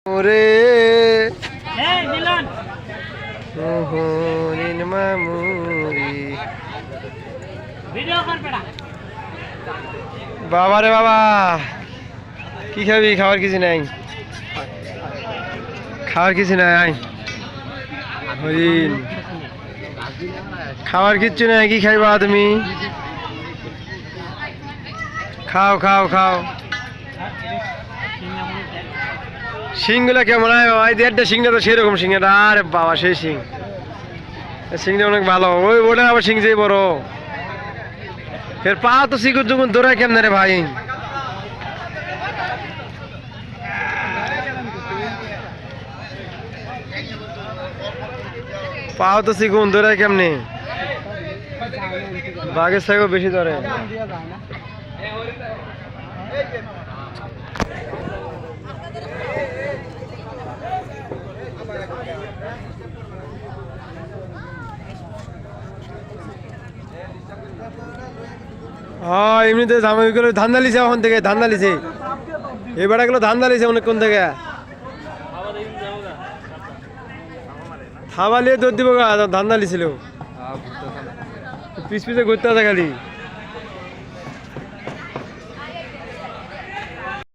ওরে মোহনিন মামুরি বাবা রে বাবা, কি খাবি? খাবার কিছু নাই, খাবার কিছু নাই। হরিণ খাবার কিচ্ছু নাই, কি খাইবা তুমি? খাও খাও খাও। শিংগুলা কেমন হয় বাবা? এই দেড়টা শিংটা তো সেরকম শিংটা। আরে বাবা, সেই শিং, শিংটা অনেক ভালো। ওই ওটা আবার শিং যে বড়। এর পা তো শিকুর যখন দৌড়ায় কেমন রে ভাই? পাও তো শিকুন দৌড়ায় কেমনে? বাঘের থেকেও বেশি ধরে। হ্যাঁ, এমনিতে ধান দালিছে, ওখান থেকে ধান দালিছে। এবার এগুলো ধান দালিছে অনেকক্ষণ থেকে। থাবালিয়ে দৌড় দিব গা, ধান দালিছিল। পিছ পিছে ঘুরতে আছে খালি।